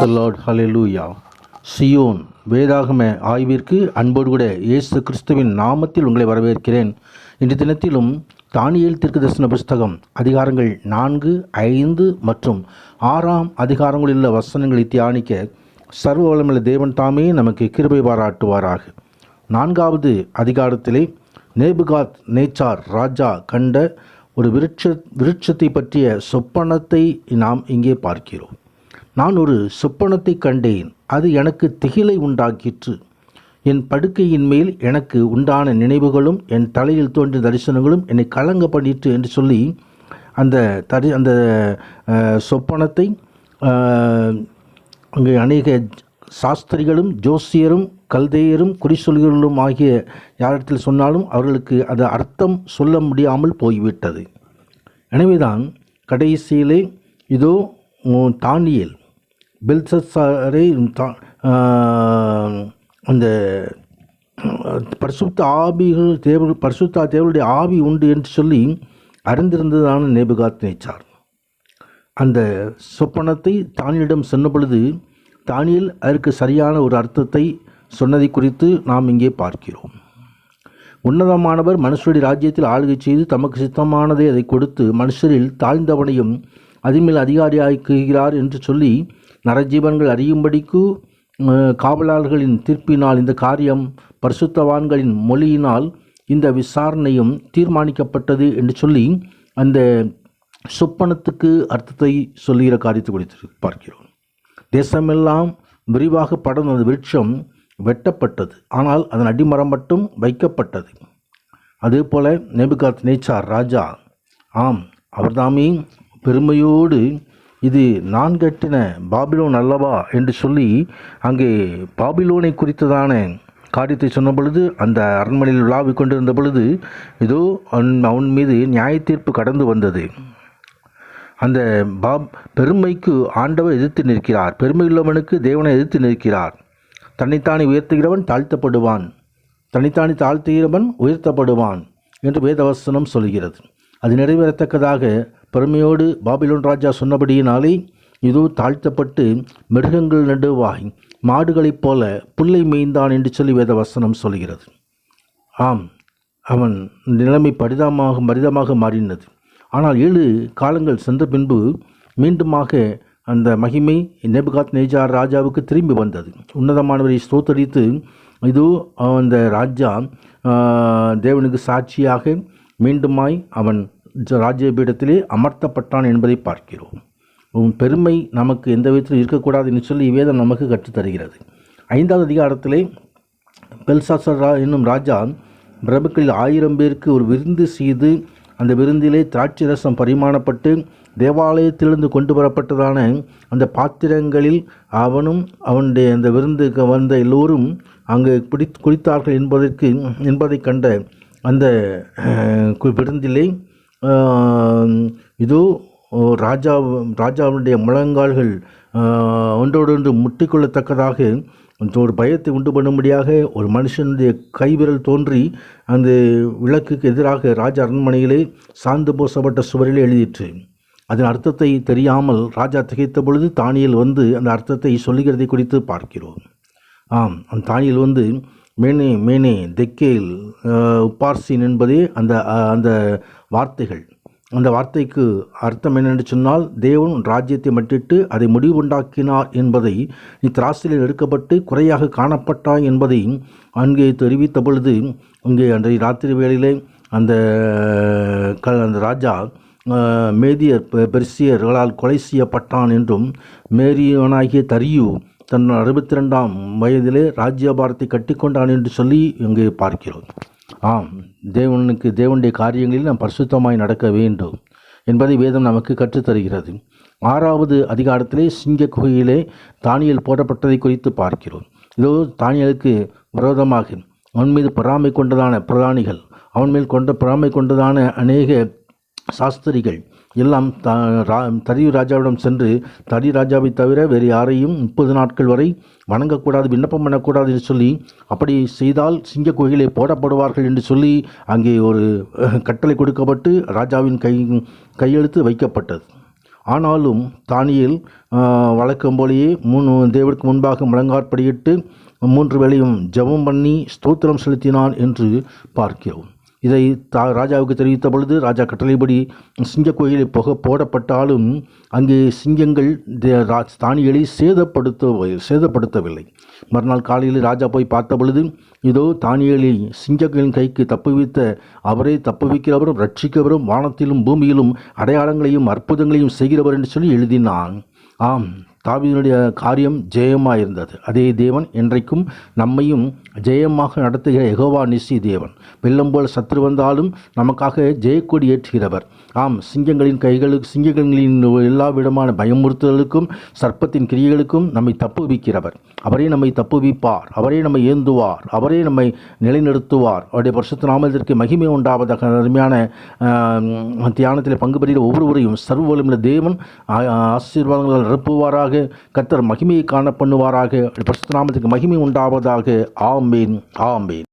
the Lord. Hallelujah. Zion வேதாகம ஆய்விற்கு அன்போடு கூட இயேசு கிறிஸ்துவின் நாமத்தில் உங்களை வரவேற்கிறேன். இன்று தினத்திலும் தானியேல் தீர்க்கதரிசன புஸ்தகம் அதிகாரங்கள் 4, 5 மற்றும் 6 அதிகாரங்களில் உள்ள வசனங்களை தியானிக்க சர்வ வல்லமையுள்ள தேவன் தாமே நமக்கு கிருபை பாராட்டுவாராக. 4வது அதிகாரத்திலே நேபுகாத் நேச்சார் ராஜா கண்ட ஒரு விருட்சத்தை பற்றிய சொப்பனத்தை நாம் இங்கே பார்க்கிறோம். நான் ஒரு சொப்பனத்தை கண்டேன், அது எனக்கு திகிலை உண்டாக்கிற்று. என் படுக்கையின் மேல் எனக்கு உண்டான நினைவுகளும் என் தலையில் தோன்றிய தரிசனங்களும் என்னை கலங்க பண்ணிற்று என்று சொல்லி அந்த சொப்பனத்தை அங்கே அநேக சாஸ்திரிகளும் ஜோசியரும் கல்தேயரும் குறிச்சொல்களும் ஆகிய யாரிடத்தில் சொன்னாலும் அவர்களுக்கு அது அர்த்தம் சொல்ல முடியாமல் போய்விட்டது. எனவேதான் கடைசியிலே இதோ தானியேல் பெல்ஷத்சாரை அந்த பரிசுத்த தேவனுடைய ஆவி உண்டு என்று சொல்லி அறிந்திருந்ததான நேபுகாத் நேச்சார் அந்த சொப்பனத்தை தானியலிடம் சொன்ன பொழுது தானியேல் அதற்கு சரியான ஒரு அர்த்தத்தை சொன்னதை குறித்து நாம் இங்கே பார்க்கிறோம். உன்னதமானவர் மனுஷருடைய ராஜ்யத்தில் ஆளுகை செய்து தமக்கு சித்தமானதை அதை கொடுத்து மனுஷரில் தாழ்ந்தவனையும் அதின்மேல் அதிகாரியாக்குகிறார் என்று சொல்லி நரஜீவன்கள் அறியும்படிக்கு காவலாளர்களின் தீர்ப்பினால் இந்த காரியம் பரிசுத்தவான்களின் மொழியினால் இந்த விசாரணையும் தீர்மானிக்கப்பட்டது என்று சொல்லி அந்த சொப்பனத்துக்கு அர்த்தத்தை சொல்லுகிற காரியத்தை குறித்து பார்க்கிறோம். தேசமெல்லாம் விரிவாக படர்ந்த அந்த விருட்சம் வெட்டப்பட்டது, ஆனால் அதன் அடிமரம் மட்டும் வைக்கப்பட்டது. அதே போல நேபுகாத் நேச்சார் ராஜா அவர்தாமே பெருமையோடு இது நான் கட்டின பாபிலோன் அல்லவா என்று சொல்லி அங்கே பாபிலோனை குறித்ததான காரியத்தை சொன்ன பொழுது அந்த அரண்மனையில் விழாவிக் கொண்டிருந்த பொழுது இதோ அவன் மீது நியாய தீர்ப்பு கடந்து வந்தது. அந்த பெருமைக்கு ஆண்டவர் எதிர்த்து நிற்கிறார், பெருமையுள்ளவனுக்கு தேவனை எதிர்த்து நிற்கிறார். தன்னைத்தானே உயர்த்துகிறவன் தாழ்த்தப்படுவான், தன்னைத்தானே தாழ்த்துகிறவன் உயர்த்தப்படுவான் என்று வேதவசனம் சொல்கிறது. அது நிறைவேறத்தக்கதாக பெருமையோடு பாபிலோன் ராஜா சொன்னபடியினாலே இதோ தாழ்த்தப்பட்டு மிருகங்கள் நடுவாய் மாடுகளைப் போல புல்லை மேய்ந்தான் என்று சொல்லி வேதவசனம் சொல்கிறது. அவன் நிலைமை பரிதமாக மாறினது. ஆனால் 7 காலங்கள் சென்ற பின்பு மீண்டுமாக அந்த மகிமை நேபுகாத் நேச்சார் ராஜாவுக்கு திரும்பி வந்தது. உன்னதமானவரை ஸ்தோத்தரித்து இதோ அந்த ராஜா தேவனுக்கு சாட்சியாக மீண்டுமாய் அவன் ராஜ்யபீடத்திலே அமர்த்தப்பட்டான் என்பதை பார்க்கிறோம். பெருமை நமக்கு எந்த விதத்தில் இருக்கக்கூடாது என்று சொல்லி வேதம் நமக்கு கற்றுத்தருகிறது. 5வது அதிகாரத்திலே பெல்ஷாத்சார் என்னும் ராஜா பிரபுக்களில் 1000 பேருக்கு ஒரு விருந்து செய்து அந்த விருந்திலே திராட்சை ரசம் பரிமாணப்பட்டு தேவாலயத்திலிருந்து கொண்டு வரப்பட்டதான அந்த பாத்திரங்களில் அவனும் அவனுடைய அந்த விருந்துக்கு வந்த எல்லோரும் அங்கு குடித்தார்கள் என்பதை கண்ட அந்த விருந்திலே இதோ ராஜாவுடைய முழங்கால்கள் ஒன்றோடொன்று முட்டிக்கொள்ளத்தக்கதாக ஒரு பயத்தை உண்டு பண்ணும்படியாக ஒரு மனுஷனுடைய கைவிரல் தோன்றி அந்த விளக்குக்கு எதிராக ராஜா அரண்மனையிலே சாந்து பூசப்பட்ட சுவரில் எழுதிற்று. அதன் அர்த்தத்தை தெரியாமல் ராஜா திகைத்த பொழுது தானியேல் வந்து அந்த அர்த்தத்தை சொல்லுகிறதை குறித்து பார்க்கிறோம். அந்த தானியேல் வந்து மேனே தெக்கேல் உப்பார்சின் என்பதே அந்த வார்த்தைகள். அந்த வார்த்தைக்கு அர்த்தம் என்னென்று சொன்னால், தேவன் ராஜ்யத்தை மட்டிட்டு அதை முடிவுண்டாக்கினார் என்பதை, நீ திராசிலே எடுக்கப்பட்டு குறையாக காணப்பட்டாய் என்பதை அங்கே தெரிவித்த பொழுது அங்கே அன்றைய ராத்திரி வேளையிலே அந்த ராஜா மேதியர் பெர்சியர்களால் கொலை செய்யப்பட்டான் என்றும் மேரியனாகிய தரியு தன் 62ஆம் வயதிலே ராஜ்யபாரத்தை கட்டிக்கொண்டான் என்று சொல்லி இங்கே பார்க்கிறோம். தேவனுடைய காரியங்களில் நாம் பரிசுத்தமாய் நடக்க வேண்டும் என்பதை வேதம் நமக்கு கற்றுத்தருகிறது. 6வது அதிகாரத்திலே சிங்க குகையிலே தானியேல் போடப்பட்டதை குறித்து பார்க்கிறோம். இதோ தானியேலுக்கு விரோதமாக அவன் மீது பொறாமை கொண்டதான பிரதானிகள், அவன் மேல் பொறாமை கொண்டதான அநேக சாஸ்திரிகள் எல்லாம் தரியு ராஜாவிடம் சென்று தரியு ராஜாவை தவிர வேறு யாரையும் 30 நாட்கள் வரை வணங்கக்கூடாது, விண்ணப்பம் பண்ணக்கூடாது என்று சொல்லி, அப்படி செய்தால் சிங்க குகையிலே போடப்படுவார்கள் என்று சொல்லி அங்கே ஒரு கட்டளை கொடுக்கப்பட்டு ராஜாவின் கையெழுத்து வைக்கப்பட்டது. ஆனாலும் தானியேல் வழக்கம் போலேயே தேவனுக்கு முன்பாக முழங்காற்படியிட்டு 3 வேளையும் ஜெபம் பண்ணி ஸ்தோத்திரம் செலுத்தினான் என்று பார்க்கிறோம். இதை ராஜாவுக்கு தெரிவித்த பொழுது ராஜா கட்டளைப்படி சிங்க கோயிலை போடப்பட்டாலும் அங்கே சிங்கங்கள் தானியேலை சேதப்படுத்தவில்லை. மறுநாள் காலையில் ராஜா போய் பார்த்த பொழுது இதோ தானியேலை சிங்கங்களின் கைக்கு தப்புவித்த அவரே தப்புவிக்கிறவரும் ரட்சிக்கிறவரும் வானத்திலும் பூமியிலும் அடையாளங்களையும் அற்புதங்களையும் செய்கிறவர் என்று சொல்லி எழுதினான். ஆம், தாவீதுடைய காரியம் ஜெயமாக இருந்தது. அதே தேவன் இன்றைக்கும் நம்மையும் ஜெயமாக நடத்துகிற யெகோவா நிசி தேவன். வெள்ளம் போல சத்துரு வந்தாலும் நமக்காக ஜெயக்கொடி ஏற்றுகிறவர். ஆம், சிங்கங்களின் எல்லா விதமான பயமுறுத்தலுக்கும் சர்ப்பத்தின் கிரியைகளுக்கும் நம்மை தப்புவிக்கிறவர். அவரே நம்மை தப்புவிப்பார், அவரே நம்மை ஏந்துவார், அவரே நம்மை நிலைநிறுத்துவார். அவருடைய பரிசுத்த நாமத்திற்கு மகிமை உண்டாவதாக. அருமையான தியானத்தில் பங்கு பெறுகிற ஒவ்வொருவரையும் சர்வ வல்லமையுள்ள தேவன் ஆசீர்வாதங்களால் நிரப்புவாராக. கர்த்தர் மகிமையை காண பண்ணுவாராக. பரிசுத்த நாமத்திற்கு மகிமை உண்டாவதாக. ஆமேன், ஆமேன்.